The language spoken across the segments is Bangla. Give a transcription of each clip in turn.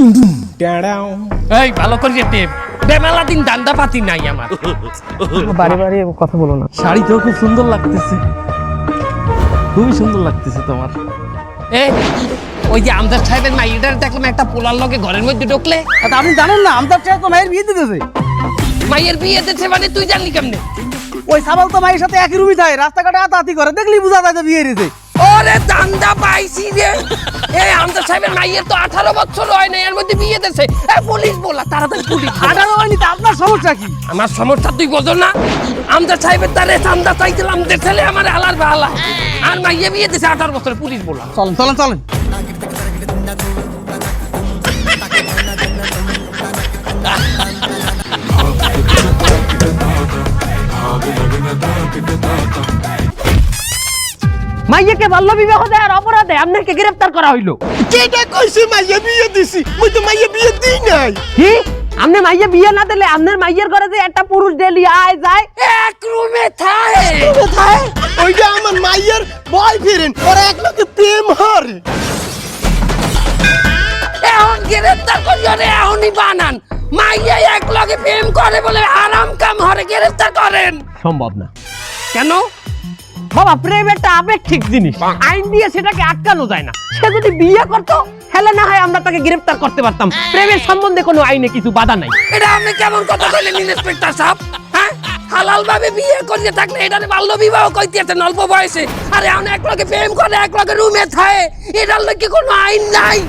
এই ভালো করে টেপ বেমেলা দিন দান্দা পাতি নাই আমার। বাড়ি বাড়ি কথা বলো না। শাড়িটাও খুব সুন্দর লাগতেছে, খুবই সুন্দর লাগতেছে তোমার। এ ওই যে আমজাদ সাহেবের মাইয়াটার দেখলাম একটা পোলার লগে ঘরের মধ্যে ঢুকলে। তা আপনি জানেন না আমজাদ সাহেব তো মায়ের বিয়ে দিতেছে। মাইয়ের বিয়ে দিচ্ছে মানে তুই জানলি কেমনে? ওই সাবাল তো মায়ের সাথে একই রুমই থাকে, রাস্তাঘাটে আতাতি করে, দেখলি বুঝা যায় যে বিয়ে দিয়েছে। ওরে দান্দা পাইছি রে। এই আমজাদ সাহেবের মাইয়ের তো 18 বছর হয় না, এর মধ্যে বিয়ে দিচ্ছে। এ পুলিশ বলা, তাড়াতাড়ি পুলিশ। 18 হয়নি তা আপনার সমস্যা কি? আমার সমস্যা তুই বোঝো না? আমজাদ সাহেবের তারে চান্দা চাইছিলাম, দেখলে আমার আলার বালা আর মাইয়ে বিয়ে দিছে 18 বছর, পুলিশ বলা। চলেন চলেন চলেন। মাইয়াকে বাল্য বিবাহ দেওয়ার অপরাধে আপনাকে গ্রেফতার করা হইলো। কেটা কইছে মাইয়া বিয়ে দিছি? মই তো মাইয়া বিয়ে দিই নাই। কি আপনি মাইয়া বিয়ে না দিলে আপনার মাইয়ের ঘরে যে একটা পুরুষ ডেলি আয় যায় এক রুমে থাকে? কোথায়? ওইটা আমার মাইয়ার বয়ফ্রেন্ড, ওরা এক লগে প্রেম হরে। এখন গ্রেফতার করিও রে, এখনই বানান। মাইয়া এক লগে প্রেম করে বলে আরাম কাম হরে গ্রেফতার করেন? সম্ভব না। কেন বাবা? প্রেম একটা আপেক্ষিক জিনিস, আইন দিয়ে সেটাকে আটকানো যায় না। সে যদি বিয়ে করতো হেলে না হয় আমরা তাকে গ্রেফতার করতে পারতাম। প্রেমের সম্বন্ধে কোনো আইনে কিছু বাধা নাই। এটা আপনি কেমন কথা কইলেন ইন্সপেক্টর সাহেব? হ্যাঁ, হালাল ভাবে বিয়ে করিয়ে থাকলে এটারে বাল্য বিবাহ কইতেছেন অল্প বয়সে। আরে এখন এক লগে প্রেম করে এক লগে রুমে থাকে, এটার কি কোনো আইন নাই?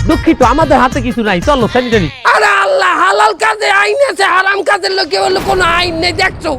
দুঃখিত, আমাদের হাতে কিছু নাই, চলো স্যানিটারি। আরে আল্লাহ, হালাল কাজে আইন আছে, হারাম কাজের লোকে হলো কোনো আইন নেই, দেখছো?